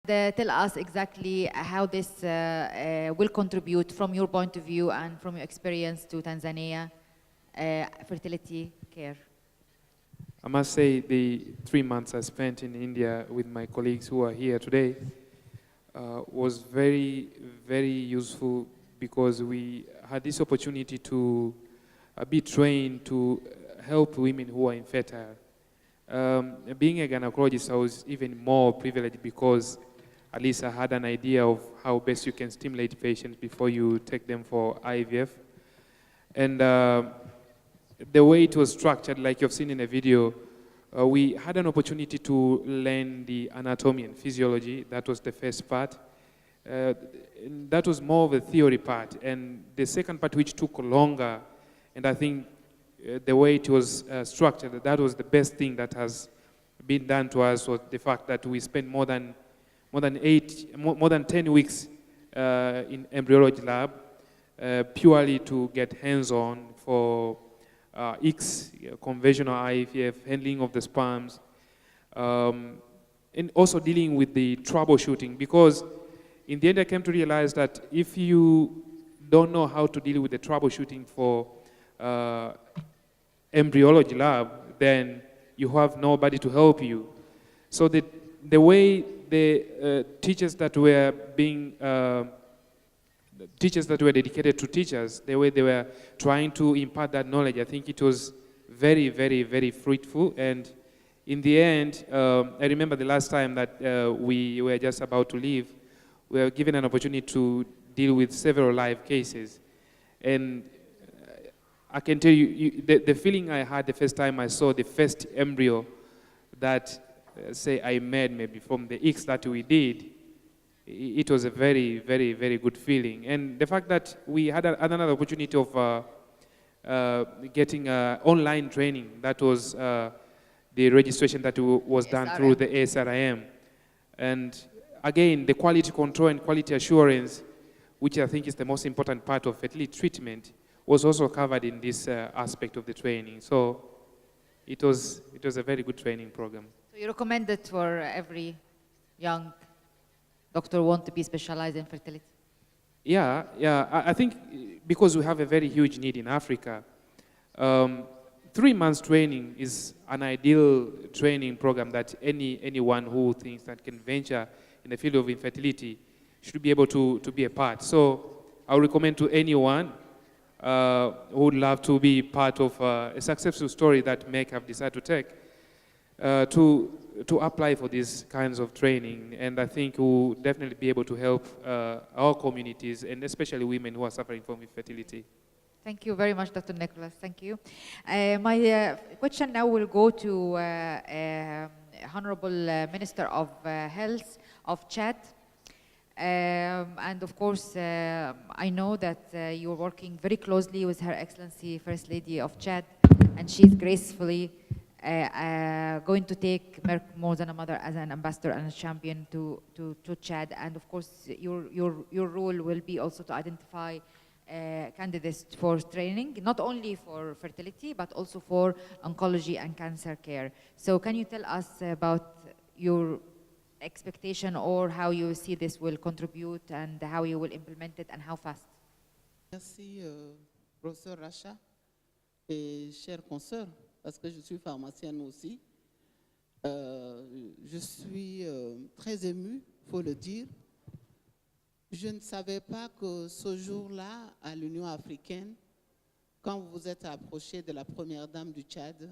Tell us exactly how this will contribute from your point of view and from your experience to Tanzania fertility care. I must say the 3 months I spent in India with my colleagues who are here today was very, very useful because we had this opportunity to be trained to help women who are infertile. Being a gynecologist, I was even more privileged because at least I had an idea of how best you can stimulate patients before you take them for IVF. And the way it was structured, like you've seen in a video, we had an opportunity to learn the anatomy and physiology. That was the first part. That was more of a theory part. And the second part, which took longer, and I think the way it was structured, that was the best thing that has been done to us, was the fact that we spent more than 10 weeks in embryology lab purely to get hands-on for conventional IVF, handling of the sperms, and also dealing with the troubleshooting, because in the end I came to realize that if you don't know how to deal with the troubleshooting for embryology lab, then you have nobody to help you. So the way the teachers that were dedicated to teachers, the way they were trying to impart that knowledge, I think it was very, very, very fruitful. And in the end, I remember the last time that we were just about to leave, we were given an opportunity to deal with several live cases. And I can tell you, the feeling I had the first time I saw the first embryo that, say, I made maybe from the X that we did, it was a very, very, very good feeling. And the fact that we had another opportunity of getting online training, that was the registration that was done through the ASRIM. And again, the quality control and quality assurance, which I think is the most important part of fertility treatment, was also covered in this aspect of the training. So it was a very good training program. So you recommend it for every young doctor who wants to be specialized in fertility? Yeah. I think because we have a very huge need in Africa, 3 months training is an ideal training program that anyone who thinks that can venture in the field of infertility should be able to be a part. So I would recommend to anyone who would love to be part of a successful story that Merck have decided to take, to apply for these kinds of training. And I think we'll definitely be able to help our communities, and especially women who are suffering from infertility. Thank you very much, Dr. Nicholas. Thank you. My question now will go to Honorable Minister of Health of Chad. And of course, I know that you're working very closely with Her Excellency First Lady of Chad, and she's gracefully going to take Merck more than a mother as an ambassador and a champion to Chad. And of course, your role will be also to identify candidates for training, not only for fertility, but also for oncology and cancer care. So can you tell us about your expectation or how you see this will contribute and how you will implement it and how fast? Merci, professeur Rasha et chers consoeurs, parce que je suis pharmacienne aussi. Je suis très émue, il faut le dire. Je ne savais pas que ce jour-là, à l'Union africaine, quand vous vous êtes approché de la première dame du Tchad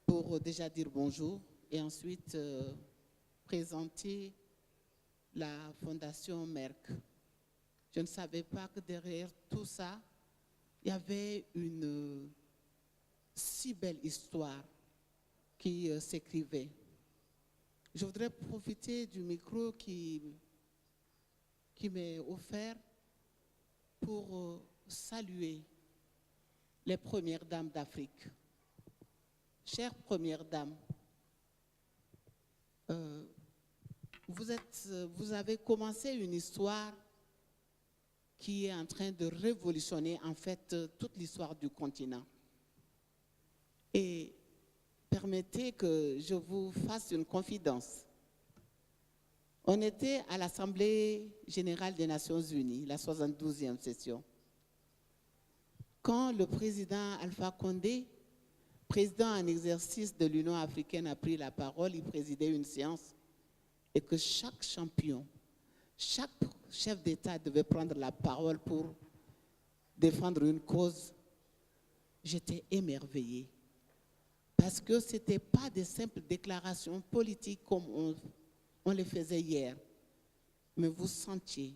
pour déjà dire bonjour et ensuite présenter la fondation Merck. Je ne savais pas que derrière tout ça, il y avait une si belle histoire qui s'écrivait. Je voudrais profiter du micro qui m'est offert pour saluer les premières dames d'Afrique. Chères premières dames, vous avez commencé une histoire qui est en train de révolutionner en fait toute l'histoire du continent. Et permettez que je vous fasse une confidence. On était à l'Assemblée générale des Nations Unies, la 72e session, quand le président Alpha Condé, président en exercice de l'Union africaine, a pris la parole. Il présidait une séance et que chaque champion, chaque chef d'État devait prendre la parole pour défendre une cause. J'étais émerveillée parce que ce n'était pas des simples déclarations politiques comme on les faisait hier, mais vous sentiez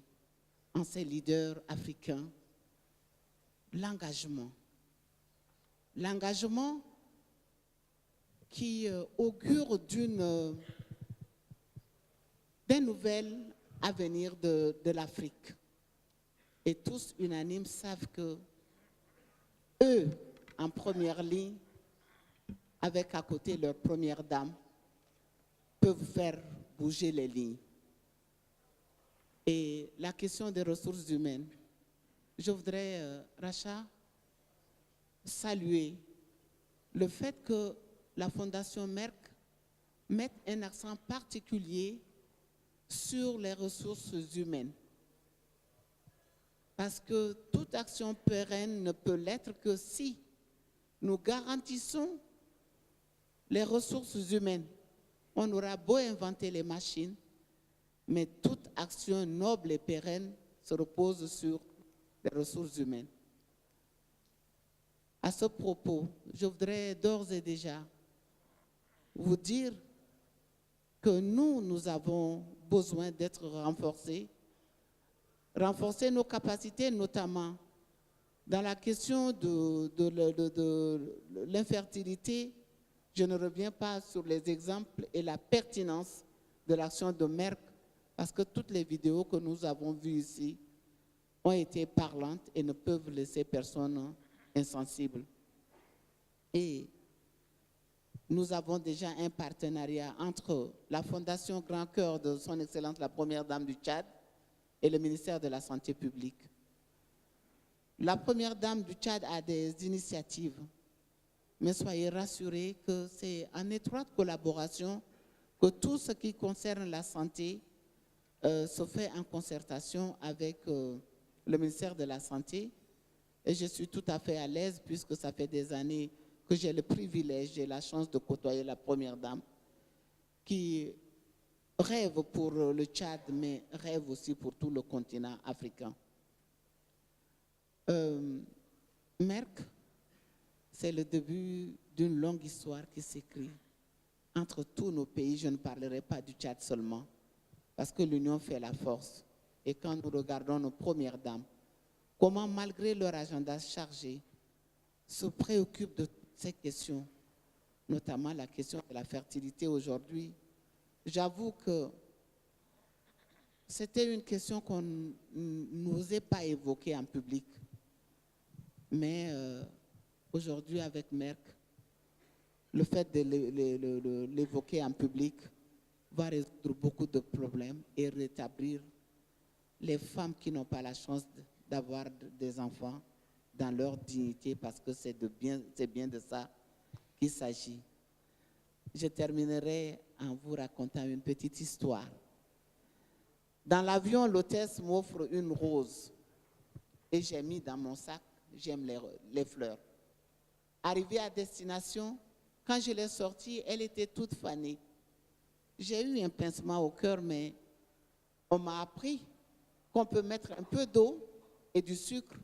en ces leaders africains l'engagement qui augure d'un nouvel avenir de l'Afrique. Et tous unanimes savent que eux, en première ligne, avec à côté leur première dame, peuvent faire bouger les lignes. Et la question des ressources humaines, je voudrais, Rasha, saluer le fait que la Fondation Merck mette un accent particulier sur les ressources humaines. Parce que toute action pérenne ne peut l'être que si nous garantissons les ressources humaines. On aura beau inventer les machines, mais toute action noble et pérenne se repose sur les ressources humaines. À ce propos, je voudrais d'ores et déjà vous dire que nous avons besoin d'être renforcer nos capacités, notamment dans la question de l'infertilité. Je ne reviens pas sur les exemples et la pertinence de l'action de Merck, parce que toutes les vidéos que nous avons vues ici ont été parlantes et ne peuvent laisser personne insensible. Et nous avons déjà un partenariat entre la Fondation Grand Cœur de Son Excellence la Première Dame du Tchad et le ministère de la Santé publique. La Première Dame du Tchad a des initiatives, mais soyez rassurés que c'est en étroite collaboration que tout ce qui concerne la santé se fait en concertation avec le ministère de la Santé. Et je suis tout à fait à l'aise puisque ça fait des années que j'ai le privilège et la chance de côtoyer la Première Dame qui rêve pour le Tchad, mais rêve aussi pour tout le continent africain. Merck, c'est le début d'une longue histoire qui s'écrit entre tous nos pays. Je ne parlerai pas du Tchad seulement, parce que l'union fait la force. Et quand nous regardons nos premières dames, comment malgré leur agenda chargé, se préoccupent de ces questions, notamment la question de la fertilité aujourd'hui. J'avoue que c'était une question qu'on n'osait pas évoquer en public. Mais aujourd'hui, avec Merck, le fait de l'évoquer en public va résoudre beaucoup de problèmes et rétablir les femmes qui n'ont pas la chance d'avoir des enfants dans leur dignité, parce que c'est bien de ça qu'il s'agit. Je terminerai en vous racontant une petite histoire. Dans l'avion, l'hôtesse m'offre une rose et j'ai mis dans mon sac, j'aime les fleurs. Arrivée à destination, quand je l'ai sortie, elle était toute fanée. J'ai eu un pincement au cœur, mais on m'a appris qu'on peut mettre un peu d'eau et du sucre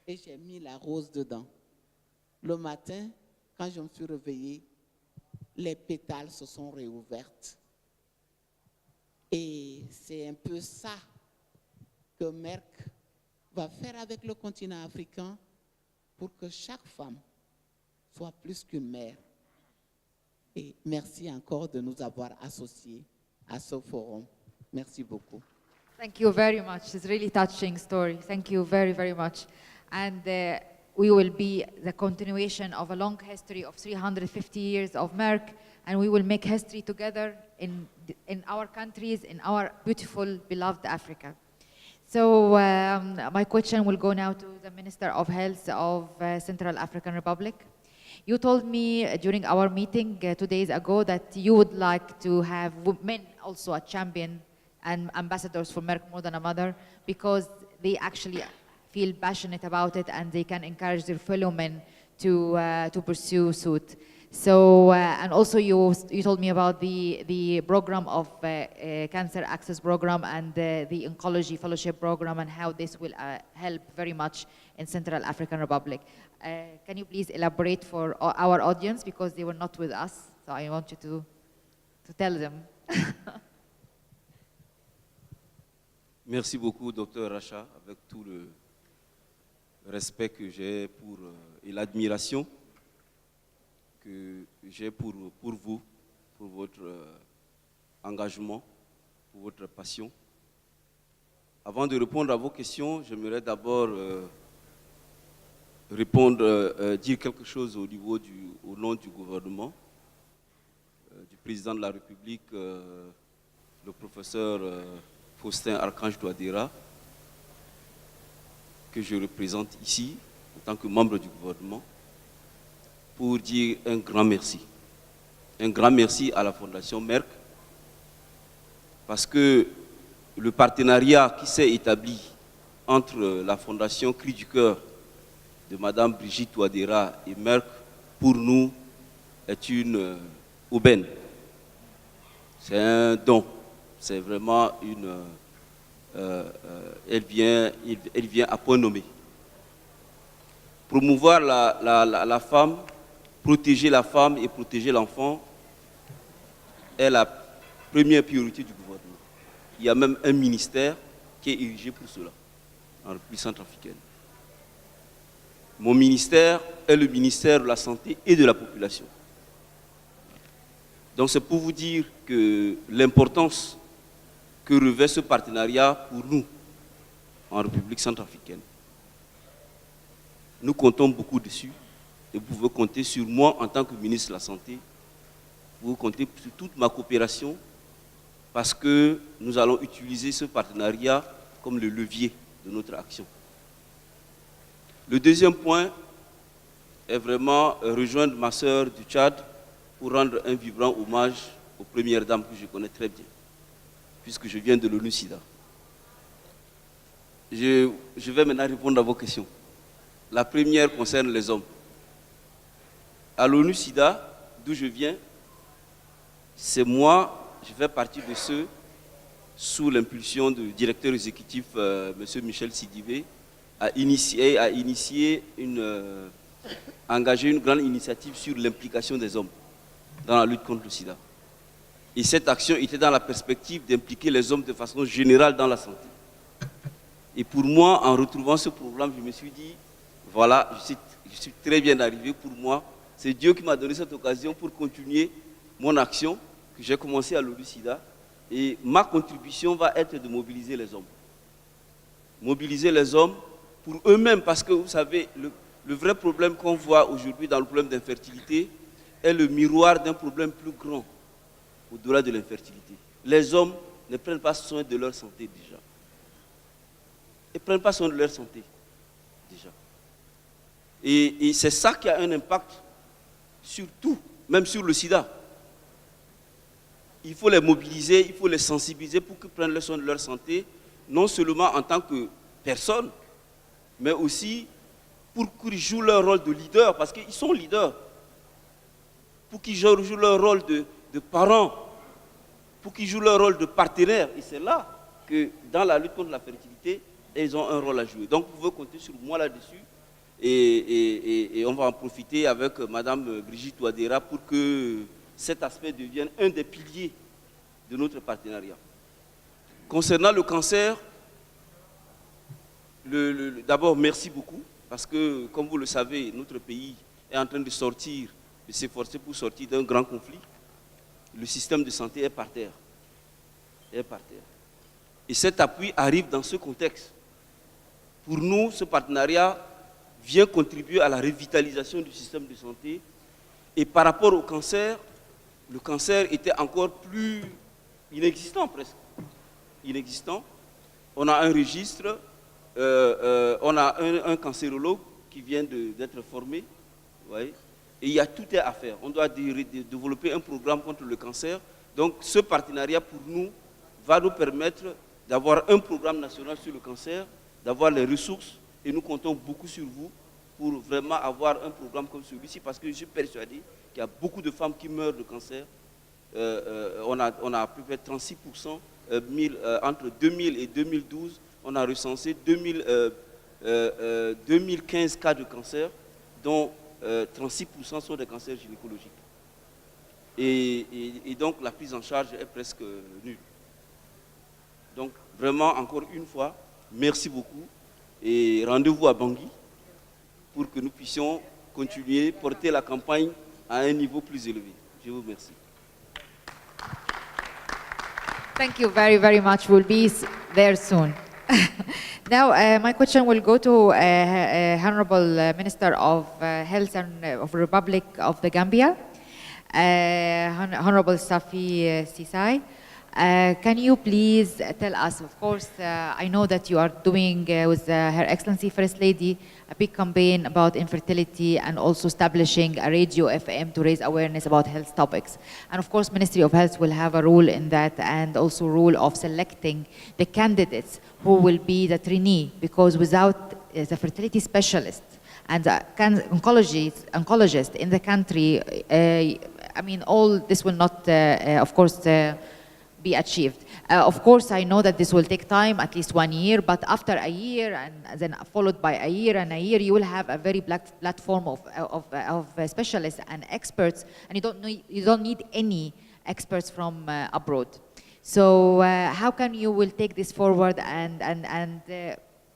et j'ai mis la rose dedans. Le matin, quand je me suis réveillée, les pétales se sont réouvertes. Et c'est un peu ça que Merck va faire avec le continent africain pour que chaque femme soit plus qu'une mère. Et merci encore de nous avoir associés à ce forum. Merci beaucoup. Thank you very much. It's a really touching story. Thank you very, very much. And we will be the continuation of a long history of 350 years of Merck, and we will make history together in our countries, in our beautiful, beloved Africa. So my question will go now to the Minister of Health of Central African Republic. You told me during our meeting 2 days ago that you would like to have men also a champion and ambassadors for Merck more than a mother, because they actually feel passionate about it and they can encourage their fellow men to pursue suit. So, and also you told me about the program of cancer access program and the oncology fellowship program and how this will help very much in Central African Republic. Can you please elaborate for our audience, because they were not with us, so I want you to tell them. Merci beaucoup, Dr Rasha, avec tout le respect que j'ai pour et l'admiration que j'ai pour vous, pour votre engagement, pour votre passion. Avant de répondre à vos questions, j'aimerais d'abord dire quelque chose au nom du gouvernement, du président de la République, le professeur Faustin Archange Touadéra, que je représente ici en tant que membre du gouvernement, pour dire un grand merci. Un grand merci à la Fondation Merck, parce que le partenariat qui s'est établi entre la Fondation Cri du Cœur de Madame Brigitte Touadéra et Merck, pour nous, est une aubaine. C'est un don. C'est vraiment une... elle vient à point nommé. Promouvoir la femme, protéger la femme et protéger l'enfant est la première priorité du gouvernement. Il y a même un ministère qui est érigé pour cela, en République centrafricaine. Mon ministère est le ministère de la Santé et de la Population. Donc c'est pour vous dire que l'importance que revêt ce partenariat pour nous, en République centrafricaine. Nous comptons beaucoup dessus et vous pouvez compter sur moi en tant que ministre de la Santé. Vous comptez sur toute ma coopération parce que nous allons utiliser ce partenariat comme le levier de notre action. Le deuxième point est vraiment rejoindre ma sœur du Tchad pour rendre un vibrant hommage aux premières dames que je connais très bien, puisque je viens de l'ONU-SIDA. Je vais maintenant répondre à vos questions. La première concerne les hommes. À l'ONU-SIDA, d'où je viens, c'est moi, je fais partie de ceux, sous l'impulsion du directeur exécutif, M. Michel Sidibé, a engagé une grande initiative sur l'implication des hommes dans la lutte contre le sida. Et cette action était dans la perspective d'impliquer les hommes de façon générale dans la santé. Et pour moi, en retrouvant ce programme, je me suis dit, voilà, je suis très bien arrivé pour moi. C'est Dieu qui m'a donné cette occasion pour continuer mon action que j'ai commencé à l'ONU-SIDA. Et ma contribution va être de mobiliser les hommes. Mobiliser les hommes pour eux-mêmes, parce que vous savez, le vrai problème qu'on voit aujourd'hui dans le problème d'infertilité est le miroir d'un problème plus grand au-delà de l'infertilité. Les hommes ne prennent pas soin de leur santé déjà. Ils ne prennent pas soin de leur santé déjà. Et c'est ça qui a un impact sur tout, même sur le sida. Il faut les mobiliser, il faut les sensibiliser pour qu'ils prennent soin de leur santé, non seulement en tant que personne, mais aussi pour qu'ils jouent leur rôle de leader, parce qu'ils sont leaders. Pour qu'ils jouent leur rôle de parents, pour qu'ils jouent leur rôle de partenaires. Et c'est là que dans la lutte contre la fertilité, ils ont un rôle à jouer. Donc vous pouvez compter sur moi là-dessus. Et on va en profiter avec Mme Brigitte Touadéra pour que cet aspect devienne un des piliers de notre partenariat. Concernant le cancer, d'abord merci beaucoup, parce que comme vous le savez, notre pays est en train de s'efforcer pour sortir d'un grand conflit. Le système de santé est par terre. Et cet appui arrive dans ce contexte. Pour nous, ce partenariat vient contribuer à la revitalisation du système de santé. Et par rapport au cancer, le cancer était encore plus inexistant presque. Inexistant. On a un registre, on a un cancérologue qui vient d'être formé. Ouais. Et il y a tout à faire. On doit développer un programme contre le cancer. Donc ce partenariat pour nous va nous permettre d'avoir un programme national sur le cancer, d'avoir les ressources, et nous comptons beaucoup sur vous pour vraiment avoir un programme comme celui-ci, parce que je suis persuadé qu'il y a beaucoup de femmes qui meurent de cancer. On a à peu près 36%, entre 2000 et 2012, on a recensé 2015 cas de cancer, dont 36% sont des cancers gynécologiques. Et donc la prise en charge est presque nulle. Donc vraiment, encore une fois, merci beaucoup et rendez-vous à Bangui pour que nous puissions continuer, porter la campagne à un niveau plus élevé. Je vous remercie. Thank you very, very much. We'll be there soon. Now, my question will go to Honorable Minister of Health and of the Republic of the Gambia, Honorable Safi Sisai. Can you please tell us, of course, I know that you are doing with Her Excellency First Lady a big campaign about infertility and also establishing a radio FM to raise awareness about health topics. And of course, Ministry of Health will have a role in that, and also role of selecting the candidates who will be the trainee, because without the fertility specialist and the oncologist in the country, I mean, all this will not, of course, be achieved. Of course, I know that this will take time, at least 1 year, but after a year and then followed by a year and a year, you will have a very platform of specialists and experts, and you don't need any experts from abroad. So how can you will take this forward and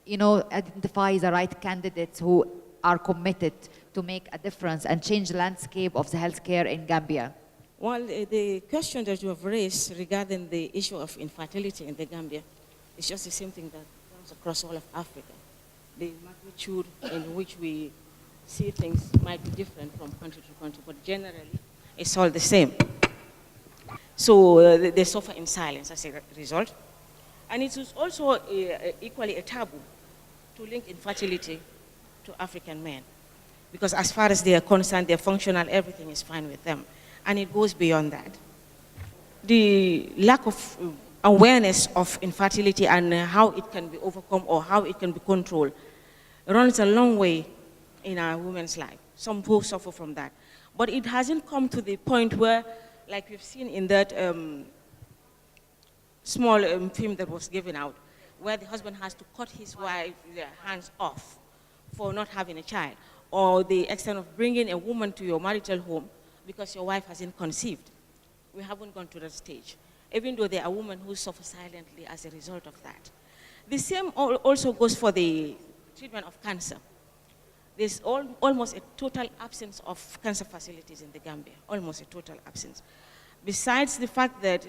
you know, identify the right candidates who are committed to make a difference and change the landscape of the healthcare in Gambia? Well, the question that you have raised regarding the issue of infertility in the Gambia is just the same thing that runs across all of Africa. The magnitude in which we see things might be different from country to country, but generally, it's all the same. So they suffer in silence as a result. And it is also equally a taboo to link infertility to African men, because as far as they are concerned, they're functional, everything is fine with them. And it goes beyond that. The lack of awareness of infertility and how it can be overcome or how it can be controlled runs a long way in our women's life. Some who suffer from that. But it hasn't come to the point where, like we've seen in that small film that was given out, where the husband has to cut his wife's hands off for not having a child, or the extent of bringing a woman to your marital home because your wife hasn't conceived. We haven't gone to that stage, even though there are women who suffer silently as a result of that. The same also goes for the treatment of cancer. There's almost a total absence of cancer facilities in the Gambia, almost a total absence. Besides the fact that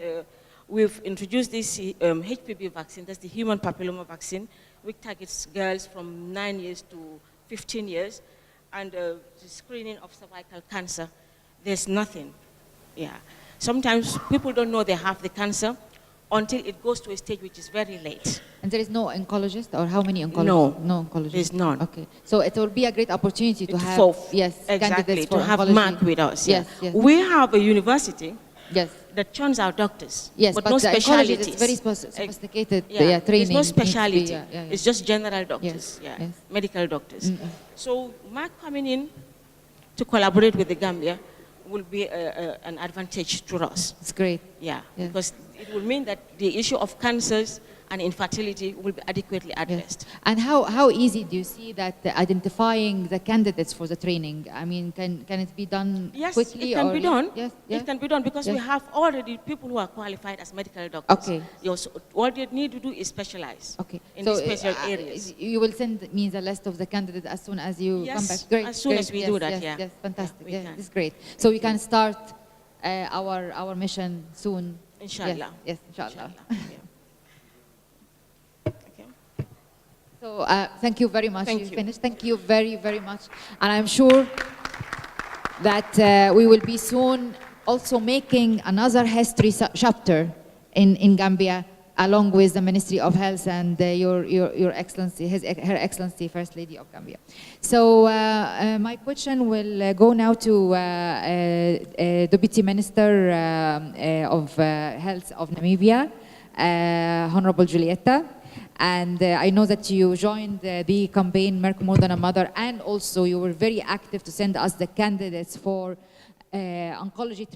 we've introduced this HPV vaccine, that's the human papilloma vaccine, which targets girls from 9 years to 15 years, and the screening of cervical cancer. There's nothing. Yeah. Sometimes people don't know they have the cancer until it goes to a stage which is very late. And there is no oncologist, or how many oncologists? No oncologist. There's none. Okay. So it will be a great opportunity to have exactly, candidates for to have oncology. Merck with us. Yes, Yeah. yes. We have a university Yes. that churns out doctors, Yes, but but no the oncology specialties. is very sophisticated Yeah, training. there's no needs to be, specialty. It's just general Yes, doctors, yes. medical doctors. So Merck coming in to collaborate with the Gambia will be an advantage to us. It's great. Yeah, Yes. because it will mean that the issue of cancers and infertility will be adequately addressed. Yes. And how easy do you see that identifying the candidates for the training? I mean, can it be done Yes, quickly? it can or be done. Yes, It can be done because we Yes. have already people who are qualified as medical doctors. Okay. So what you need to do is specialize Okay. in So these special areas. you will send me the list of the candidates as soon as you come back. Yes, Great. as soon great. as we yes, do that, yes, yeah. Yes, fantastic. Yeah, we can. It's great. So we can start our mission soon. Inshallah. Yes, inshallah. Yeah. Okay. So thank you very much. Thank You you. finished. Thank you very, very much. And I'm sure that we will be soon also making another history chapter in Gambia, along with the Ministry of Health and your Excellency, Her Excellency First Lady of Gambia. So my question will go now to Deputy Minister of Health of Namibia, Honorable Julieta. And I know that you joined the campaign Merck More Than a Mother, and also you were very active to send us the candidates for oncology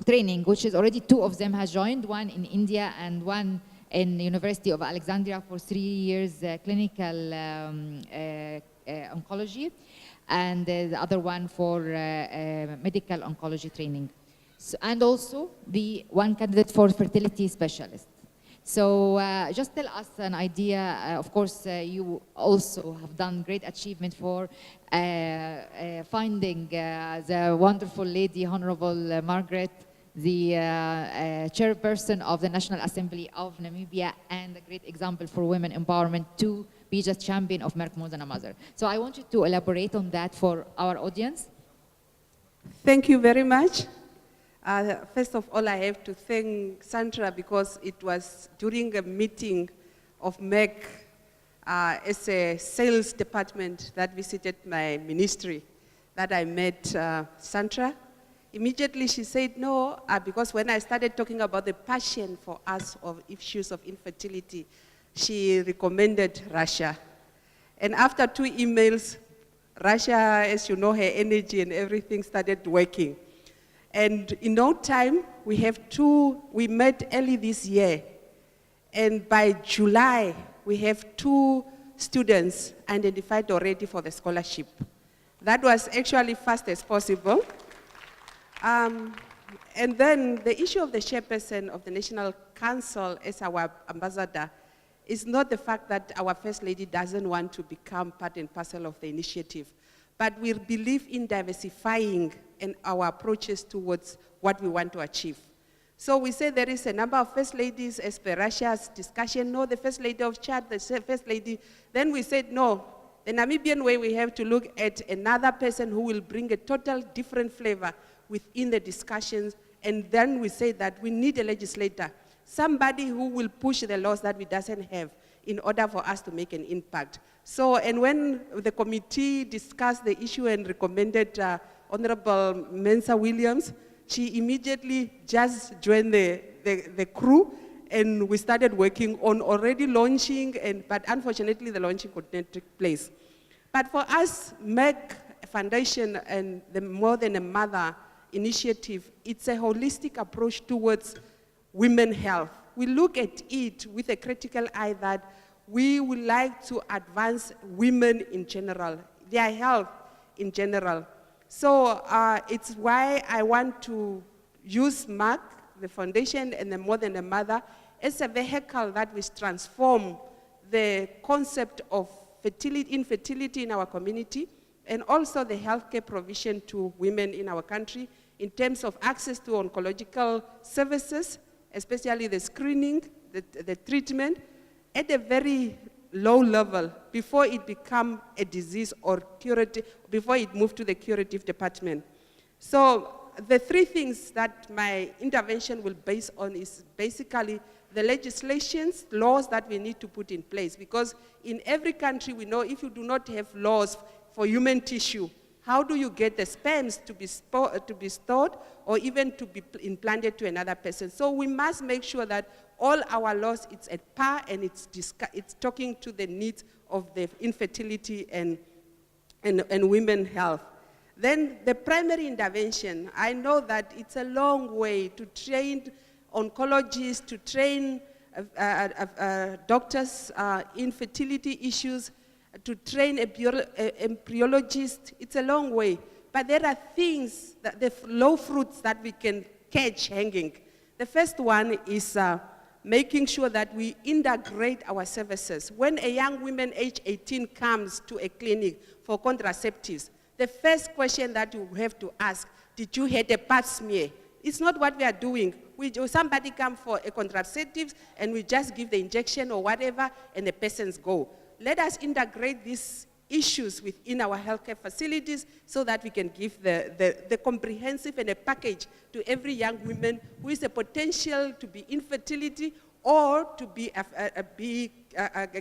training, which is already 2 of them has joined, one in India and one in the University of Alexandria for 3 years clinical oncology, and the other one for medical oncology training. So, and also the one candidate for fertility specialist. So just tell us an idea. Of course, you also have done great achievement for finding the wonderful lady, Honorable Margaret, the chairperson of the National Assembly of Namibia, and a great example for women empowerment to be just champion of Merck More Than a Mother. So I want you to elaborate on that for our audience. Thank you very much. First of all, I have to thank Sandra because it was during a meeting of Merck as a sales department that visited my ministry that I met Sandra. Immediately she said no, because when I started talking about the passion for us of issues of infertility, she recommended Rasha. And after 2 emails, Rasha, as you know, her energy and everything started working. And in no time, we met early this year. And by July, we have 2 students identified already for the scholarship. That was actually fast as possible. And then the issue of the chairperson of the National Council as our ambassador is not the fact that our First Lady doesn't want to become part and parcel of the initiative, but we believe in diversifying in our approaches towards what we want to achieve. So we say there is a number of First Ladies as per Russia's discussion, no, the First Lady of Chad, the First Lady. Then we said, no, the Namibian way we have to look at another person who will bring a total different flavor within the discussions, and then we say that we need a legislator, somebody who will push the laws that we doesn't have in order for us to make an impact. So, and when the committee discussed the issue and recommended Honorable Mensa Williams, she immediately just joined the crew, and we started working on already launching, but unfortunately the launching could not take place. But for us, Merck Foundation and the More Than a Mother initiative, it's a holistic approach towards women's health. We look at it with a critical eye that we would like to advance women in general, their health in general. So it's why I want to use Merck, the foundation, and the More Than a Mother as a vehicle that will transform the concept of infertility in our community, and also the healthcare provision to women in our country in terms of access to oncological services, especially the screening, the treatment, at a very low level before it becomes a disease or curative, before it moves to the curative department. So the 3 things that my intervention will base on is basically the legislations, laws that we need to put in place, because in every country we know if you do not have laws for human tissue, how do you get the sperms to be stored or even to be implanted to another person? So we must make sure that all our laws, it's at par and it's talking to the needs of the infertility and women's health. Then the primary intervention, I know that it's a long way to train oncologists, to train doctors in fertility issues, to train embryologists. It's a long way. But there are things, the low fruits that we can catch hanging. The first one is making sure that we integrate our services. When a young woman age 18 comes to a clinic for contraceptives, the first question that you have to ask, did you have a pap smear? It's not what we are doing. Somebody come for a contraceptives and we just give the injection or whatever and the patients go. Let us integrate these issues within our healthcare facilities so that we can give the comprehensive and a package to every young woman who is a potential to be infertility or to be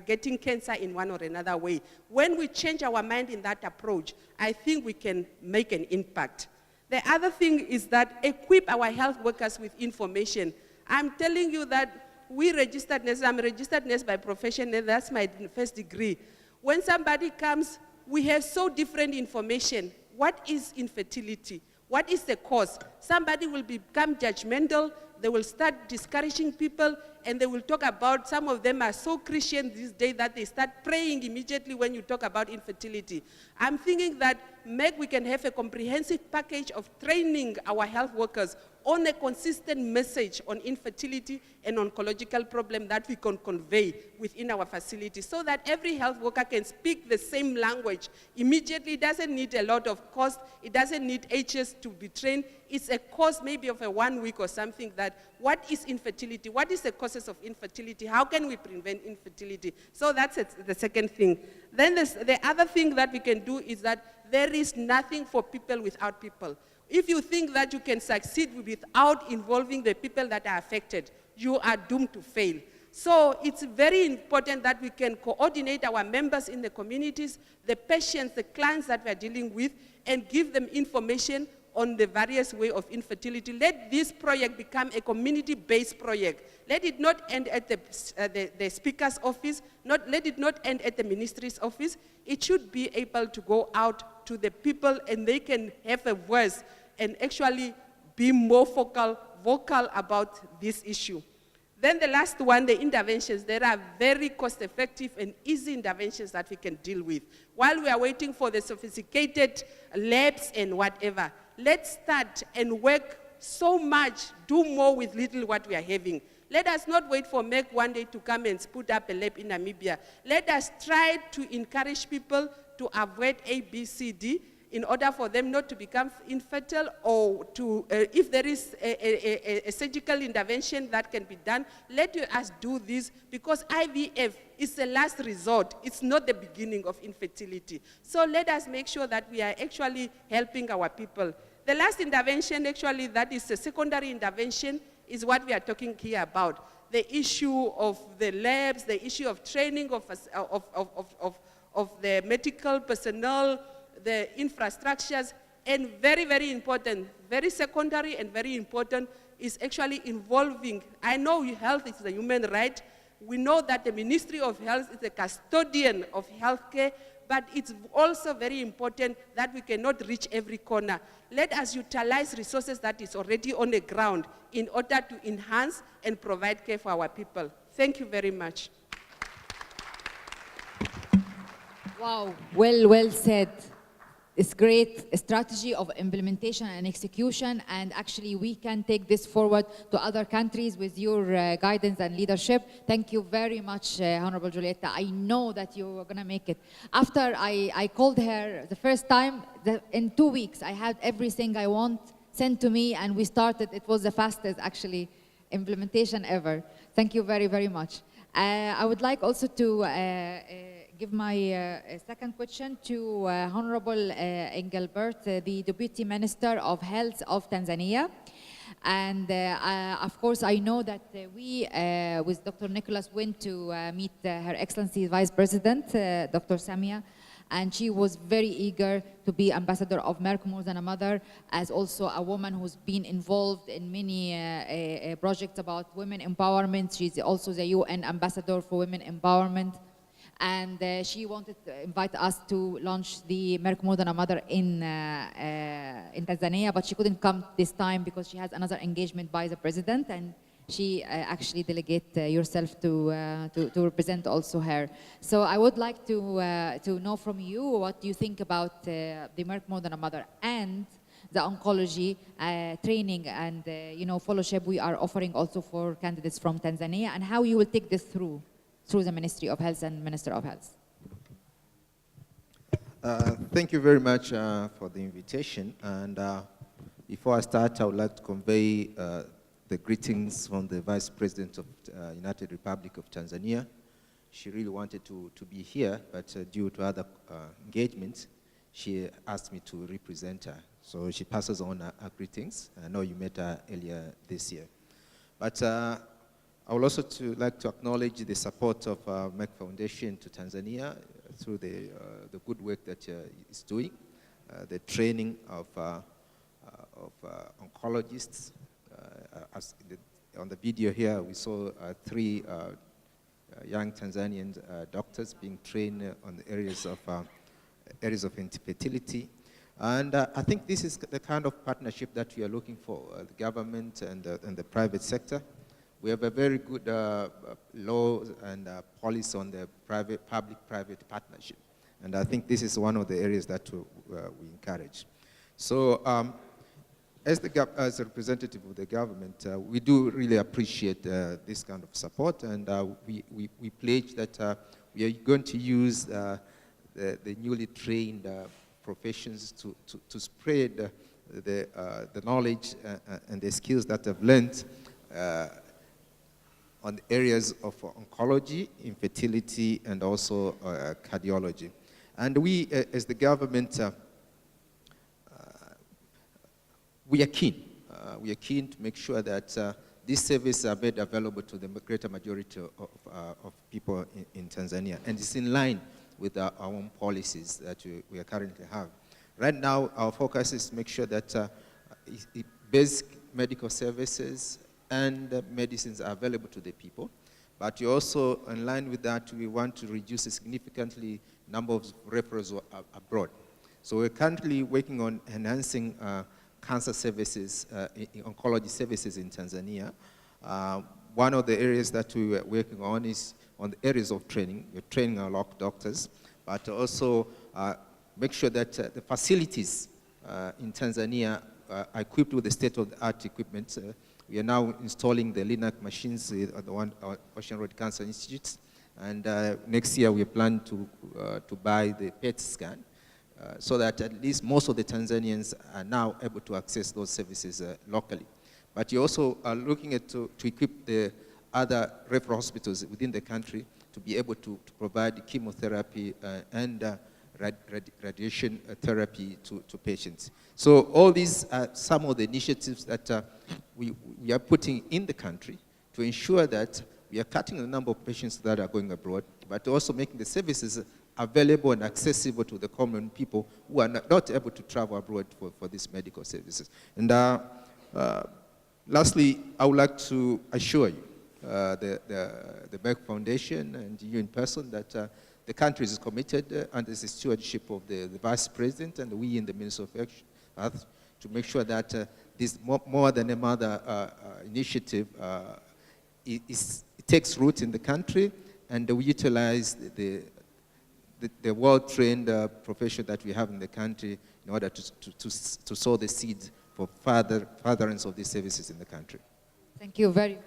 getting cancer in one or another way. When we change our mind in that approach, I think we can make an impact. The other thing is that equip our health workers with information. I'm telling you that we registered nurses, I'm a registered nurse by profession, and that's my first degree. When somebody comes, we have so different information. What is infertility? What is the cause? Somebody will become judgmental, they will start discouraging people, and they will talk about, some of them are so Christian these days that they start praying immediately when you talk about infertility. I'm thinking that Merck, we can have a comprehensive package of training our health workers on a consistent message on infertility and oncological problem that we can convey within our facility so that every health worker can speak the same language. Immediately, it doesn't need a lot of cost, it doesn't need HS to be trained. It's a course maybe of a 1 week or something that, what is infertility? What is the causes of infertility? How can we prevent infertility? So that's the second thing. Then the other thing that we can do is that there is nothing for people without people. If you think that you can succeed without involving the people that are affected, you are doomed to fail. So it's very important that we can coordinate our members in the communities, the patients, the clients that we are dealing with, and give them information on the various ways of infertility. Let this project become a community-based project. Let it not end at the speaker's office, let it not end at the ministry's office. It should be able to go out to the people and they can have a voice and actually be more vocal about this issue. Then the last one, the interventions. There are very cost-effective and easy interventions that we can deal with. While we are waiting for the sophisticated labs and whatever, let's start and work so much, do more with little what we are having. Let us not wait for Merck one day to come and put up a lab in Namibia. Let us try to encourage people to avoid A, B, C, D, in order for them not to become infertile, or to, if there is a surgical intervention that can be done, let us do this, because IVF is the last resort. It's not the beginning of infertility. So let us make sure that we are actually helping our people. The last intervention, actually, that is a secondary intervention, is what we are talking here about. The issue of the labs, the issue of training of the medical personnel, the infrastructures, and very, very important, very secondary and very important, is actually involving, I know health is a human right. We know that the Ministry of Health is the custodian of healthcare, but it's also very important that we cannot reach every corner. Let us utilize resources that is already on the ground in order to enhance and provide care for our people. Thank you very much. Wow, well said. It's great strategy of implementation and execution, and actually we can take this forward to other countries with your guidance and leadership. Thank you very much, Honorable Julieta. I know that you were gonna make it. After I called her the first time, in 2 weeks, I had everything I want sent to me, and we started. It was the fastest, actually, implementation ever. Thank you very, very much. I would like also to give my second question to Honorable Engelbert, the Deputy Minister of Health of Tanzania. And of course, I know that we, with Dr. Nicholas, went to meet Her Excellency Vice President, Dr. Samia, and she was very eager to be ambassador of Merck more than a mother, as also a woman who's been involved in many projects about women empowerment. She's also the UN ambassador for women empowerment. And she wanted to invite us to launch the Merck More Than a Mother in Tanzania, but she couldn't come this time because she has another engagement by the president, and she actually delegated yourself to represent also her. So I would like to know from you what you think about the Merck More Than a Mother and the oncology training and fellowship we are offering also for candidates from Tanzania, and how you will take this through the Ministry of Health and Minister of Health. Thank you very much for the invitation. And before I start, I would like to convey the greetings from the Vice President of United Republic of Tanzania. She really wanted to be here, but due to other engagements, she asked me to represent her. So she passes on her greetings. I know you met her earlier this year. But I would also like to acknowledge the support of Merck Foundation to Tanzania through the good work that it's doing, the training of oncologists, as on the video here, we saw 3 young Tanzanian doctors being trained on the areas of infertility. And I think this is the kind of partnership that we are looking for, the government and the private sector. We have a very good law and policy on the public-private partnership. And I think this is one of the areas that we encourage. So as a representative of the government, we do really appreciate this kind of support, and we pledge that we are going to use the newly trained professions to spread the knowledge and the skills that I've learned on the areas of oncology, infertility, and also cardiology. And we, as the government, we are keen. We are keen to make sure that these services are made available to the greater majority of people in Tanzania. And it's in line with our own policies that we currently have. Right now, our focus is to make sure that basic medical services and medicines are available to the people. But also, in line with that, we want to reduce a significantly number of referrals abroad. So we're currently working on enhancing cancer services, oncology services in Tanzania. One of the areas that we are working on is on the areas of training. We're training our local doctors, but also make sure that the facilities in Tanzania are equipped with the state-of-the-art equipment. We are now installing the LINAC machines at the Ocean Road Cancer Institute, and next year we plan to buy the PET scan, so that at least most of the Tanzanians are now able to access those services locally. But you also are looking at to equip the other referral hospitals within the country to be able to provide chemotherapy and radiation therapy to patients. So all these are some of the initiatives that we are putting in the country to ensure that we are cutting the number of patients that are going abroad, but also making the services available and accessible to the common people who are not able to travel abroad for these medical services. And lastly, I would like to assure you, the Merck Foundation and you in person, that the country is committed under the stewardship of the Vice President and we in the Ministry of Health to make sure that this more than a mother initiative it takes root in the country, and we utilize the well-trained profession that we have in the country in order to sow the seeds for furtherance of these services in the country. Thank you very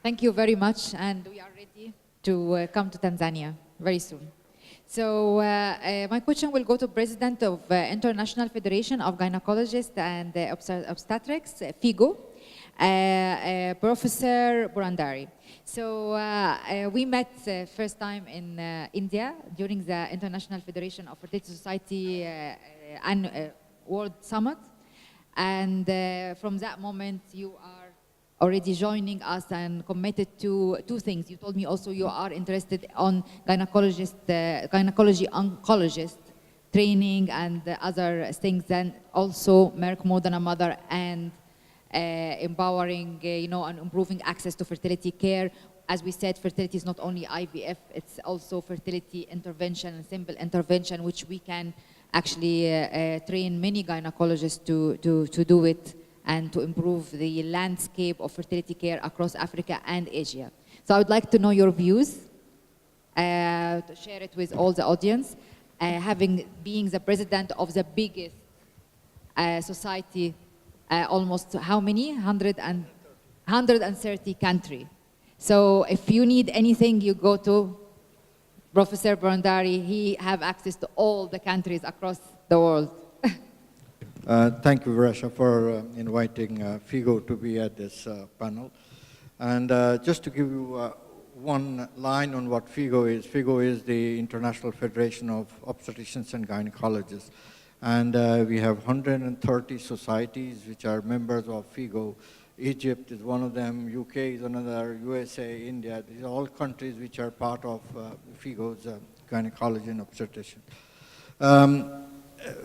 Thank you very much, and we are ready to come to Tanzania very soon. So my question will go to President of International Federation of Gynecologists and Obstetrics, FIGO, Professor Burandari. So we met first time in India during the International Federation of Fertility Society World Summit, and from that moment you are already joining us and committed to 2 things. You told me also you are interested on gynecology oncologist training and other things, and also Merck More Than a Mother and empowering, and improving access to fertility care. As we said, fertility is not only IVF, it's also fertility intervention and simple intervention, which we can actually train many gynecologists to do it and to improve the landscape of fertility care across Africa and Asia. So I would like to know your views, to share it with all the audience, being the president of the biggest society, almost how many? 130 countries. So if you need anything, you go to Professor Burandari. He have access to all the countries across the world. Thank you, Rasha, for inviting FIGO to be at this panel. And just to give you one line on what FIGO is the International Federation of Obstetricians and Gynecologists. And we have 130 societies which are members of FIGO. Egypt is one of them, UK is another, USA, India. These are all countries which are part of FIGO's gynecology and obstetrician.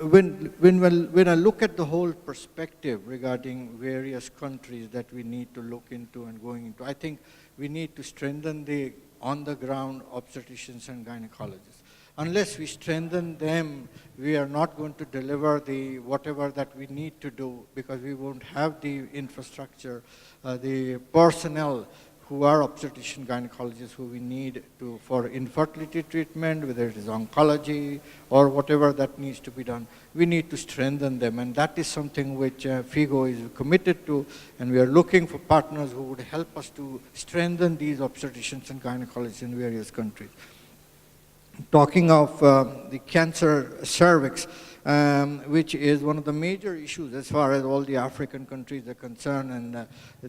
when I look at the whole perspective regarding various countries that we need to look into and going into, I think we need to strengthen the on-the-ground obstetricians and gynecologists. Unless we strengthen them, we are not going to deliver the whatever that we need to do, because we won't have the infrastructure, the personnel who are obstetrician gynecologists who we need to for infertility treatment, whether it is oncology or whatever that needs to be done. We need to strengthen them, and that is something which FIGO is committed to, and we are looking for partners who would help us to strengthen these obstetricians and gynecologists in various countries. Talking of the cancer cervix, which is one of the major issues as far as all the African countries are concerned, and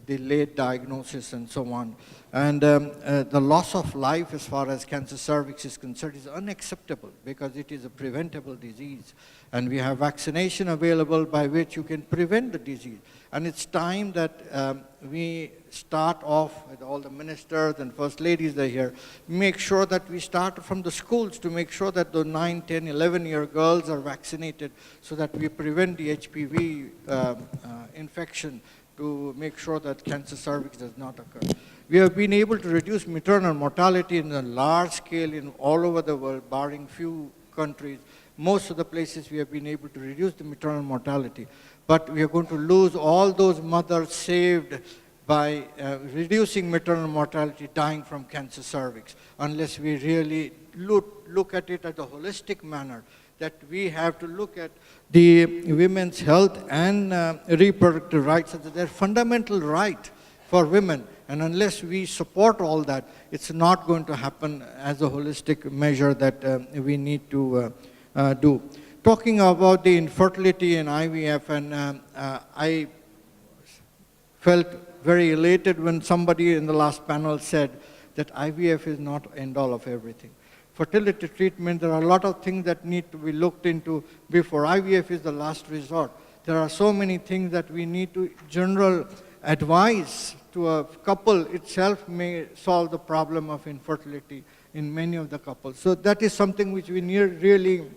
the late diagnosis and so on. And the loss of life as far as cancer cervix is concerned is unacceptable, because it is a preventable disease. And we have vaccination available by which you can prevent the disease. And it's time that we start off with all the ministers and first ladies that are here, make sure that we start from the schools to make sure that the 9, 10, 11-year girls are vaccinated, so that we prevent the HPV infection, to make sure that cancer cervix does not occur. We have been able to reduce maternal mortality in a large scale in all over the world, barring few countries. Most of the places we have been able to reduce the maternal mortality. But we are going to lose all those mothers saved by reducing maternal mortality dying from cancer cervix, unless we really look at it at a holistic manner, that we have to look at the women's health and reproductive rights as their fundamental right for women. And unless we support all that, it's not going to happen as a holistic measure that we need to do. Talking about the infertility in IVF, and I felt very elated when somebody in the last panel said that IVF is not end all of everything. Fertility treatment, there are a lot of things that need to be looked into before. IVF is the last resort. There are so many things that we need to general advice to a couple itself may solve the problem of infertility in many of the couples. So that is something which we really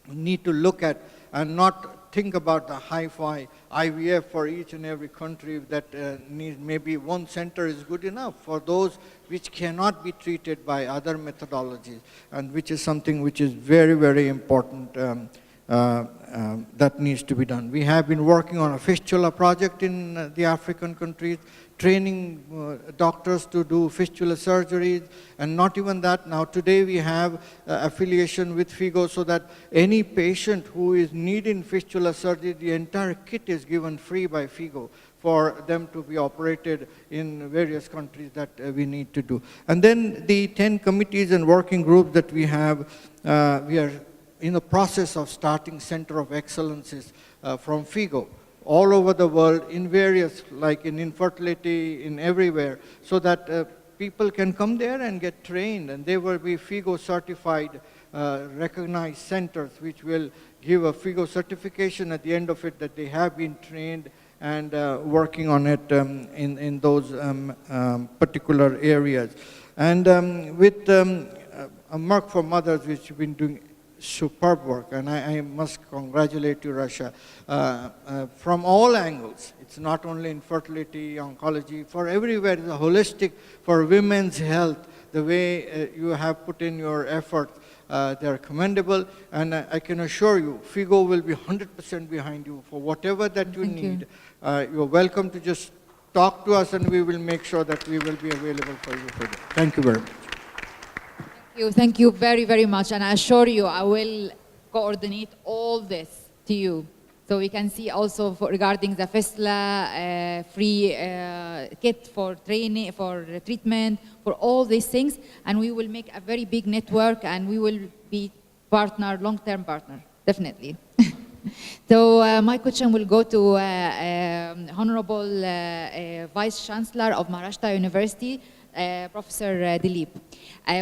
need to look at, and not think about the hi-fi IVF for each and every country that needs maybe one center is good enough for those which cannot be treated by other methodologies, and which is something which is very, very important that needs to be done. We have been working on a fistula project in the African countries, training doctors to do fistula surgeries, and not even that. Now today we have affiliation with FIGO, so that any patient who is needing fistula surgery, the entire kit is given free by FIGO for them to be operated in various countries that we need to do. And then the 10 committees and working groups that we have, we are in the process of starting Center of Excellences from FIGO all over the world, in various, like in infertility, in everywhere, so that people can come there and get trained, and they will be FIGO certified, recognized centers, which will give a FIGO certification at the end of it that they have been trained and working on it in those particular areas. And with Merck for Mothers, which have been doing superb work, and I must congratulate you, Rasha, from all angles. It's not only infertility, oncology, for everywhere, it's a holistic, for women's health, the way you have put in your effort, they're commendable, and I can assure you, FIGO will be 100% behind you for whatever that you need. You're welcome to just talk to us, and we will make sure that we will be available for you for that. Thank you very much. Thank you very, very much. And I assure you, I will coordinate all this to you. So we can see also regarding the fistula, free kit for training, for treatment, for all these things. And we will make a very big network, and we will be partner, long-term partner, definitely. So my question will go to Honorable Vice Chancellor of Maharashtra University, Professor Dilip.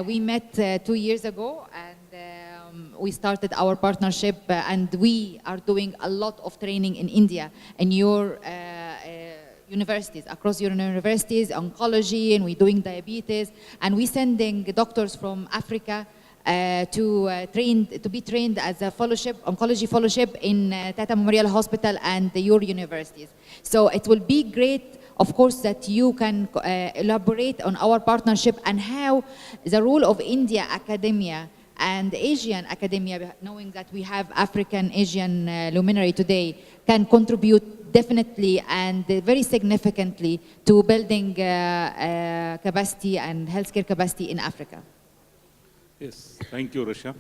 We met 2 years ago, and we started our partnership, and we are doing a lot of training in India, in your universities, across your universities, oncology, and we're doing diabetes, and we're sending doctors from Africa to be trained as a oncology fellowship in Tata Memorial Hospital and your universities. So it will be great, of course, that you can elaborate on our partnership and how the role of India academia and Asian academia, knowing that we have African Asian luminary today, can contribute definitely and very significantly to building capacity and healthcare capacity in Africa. Yes, thank you, Rasha.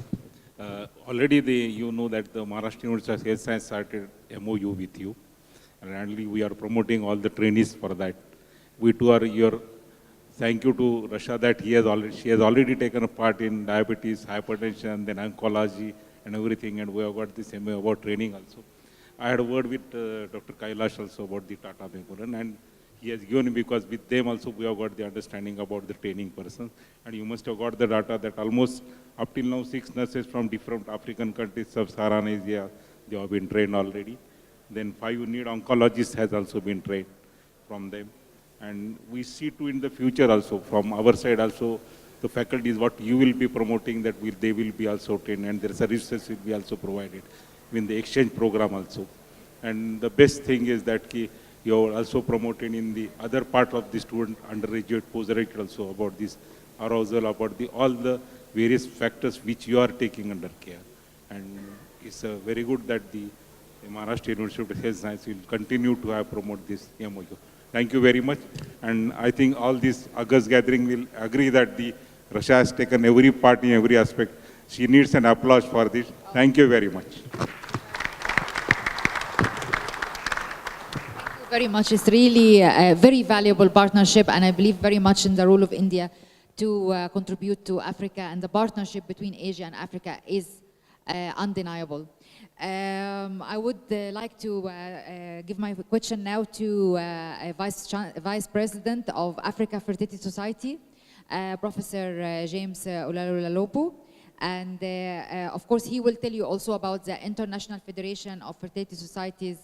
Already you know that the Maharashtra University of Health Science started MOU with you. And currently we are promoting all the trainees for that. We too are your, thank you to Rasha that she has already taken a part in diabetes, hypertension, then oncology and everything, and we have got this MOU about training also. I had a word with Dr. Kailash also about the Tata Memorial, and he has given, because with them also we have got the understanding about the training person. And you must have got the data that almost up till now 6 nurses from different African countries, Sub-Saharan Asia, they have been trained already. Then 5 need oncologists has also been trained from them. And we see too in the future also, from our side also, the faculty is what you will be promoting, that they will be also trained, and there is a research will be also provided in the exchange program also. And the best thing is that you are also promoting in the other part of the student, undergraduate, postgraduate also, about this arousal, about all the various factors which you are taking under care. And it's very good that the Maharashtra University of Health Science will continue to have promote this MOU. Thank you very much. And I think all this August gathering will agree that the Rasha has taken every part in every aspect. She needs an applause for this. Thank you very much. Very much. It's really a very valuable partnership, and I believe very much in the role of India to contribute to Africa, and the partnership between Asia and Africa is undeniable. I would like to give my question now to Vice President of Africa Fertility Society, Professor James Ulalalopu. And of course, he will tell you also about the International Federation of Fertility Societies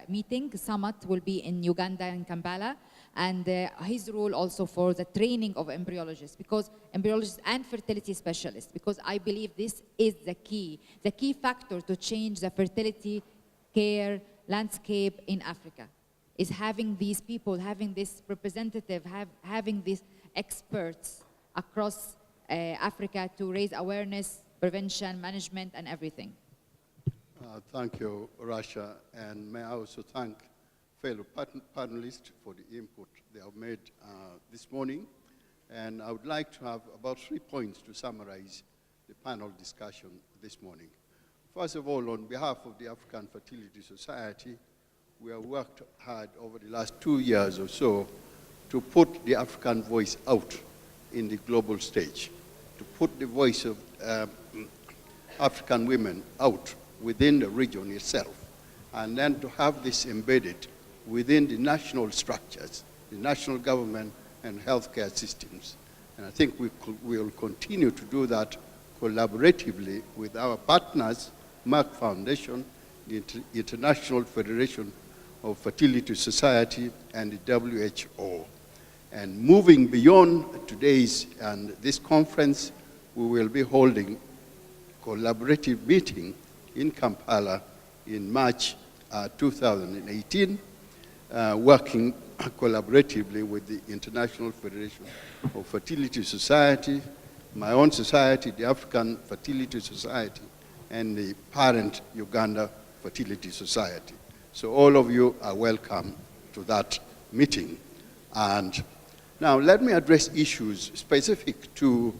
meeting. Summit will be in Uganda, in Kampala, and his role also for the training of embryologists, because embryologists and fertility specialists, because I believe this is the key factor to change the fertility care landscape in Africa, is having these people, having this representative, having these experts across Africa to raise awareness, prevention, management, and everything. Thank you, Rasha, and may I also thank fellow panelists for the input they have made this morning. And I would like to have about 3 points to summarize the panel discussion this morning. First of all, on behalf of the African Fertility Society, we have worked hard over the last 2 years or so to put the African voice out in the global stage, to put the voice of African women out within the region itself, and then to have this embedded within the national structures, the national government and healthcare systems. And I think we will continue to do that collaboratively with our partners, Merck Foundation, the International Federation of Fertility Society, and the WHO. And moving beyond today's and this conference, we will be holding a collaborative meeting in Kampala in March 2018, working collaboratively with the International Federation of Fertility Society, my own society, the African Fertility Society, and the parent Uganda Fertility Society. So all of you are welcome to that meeting. And now let me address issues specific to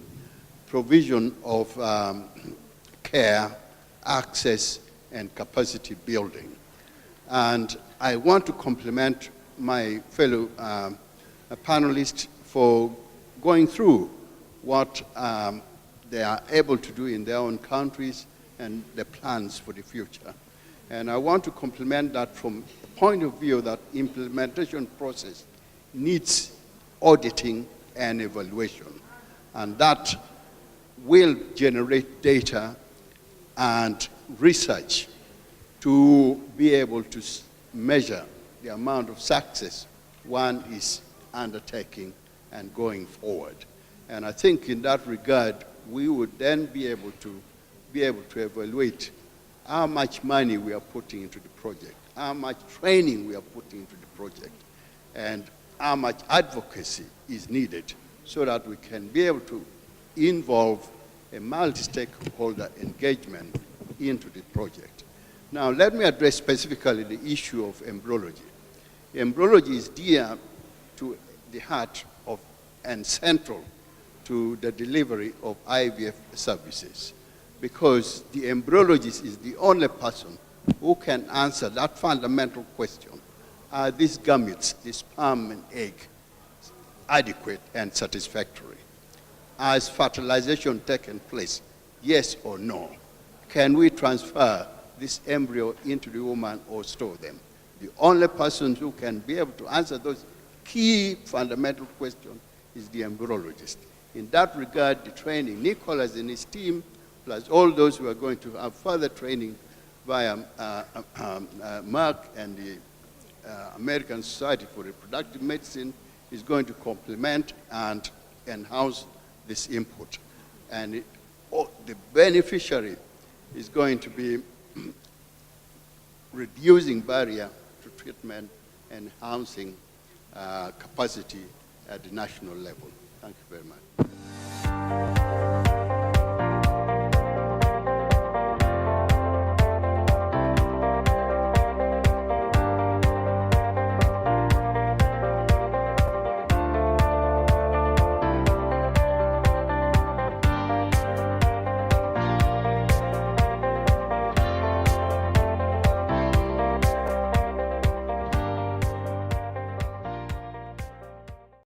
provision of care, access, and capacity building. And I want to compliment my fellow panelists for going through what they are able to do in their own countries and the plans for the future. And I want to compliment that from the point of view that implementation process needs auditing and evaluation. And that will generate data and research to be able to measure the amount of success one is undertaking and going forward. And I think in that regard, we would then be able to evaluate how much money we are putting into the project, how much training we are putting into the project, and how much advocacy is needed so that we can be able to involve a multi-stakeholder engagement into the project. Now, let me address specifically the issue of embryology. Embryology is dear to the heart of and central to the delivery of IVF services, because the embryologist is the only person who can answer that fundamental question: are these gametes, the sperm and egg, adequate and satisfactory? Has fertilization taken place, yes or no? Can we transfer this embryo into the woman or store them? The only person who can be able to answer those key fundamental questions is the embryologist. In that regard, the training, Nicholas and his team, plus all those who are going to have further training via Merck and the American Society for Reproductive Medicine, is going to complement and enhance this input. And the beneficiary is going to be reducing barrier to treatment, enhancing capacity at the national level. Thank you very much.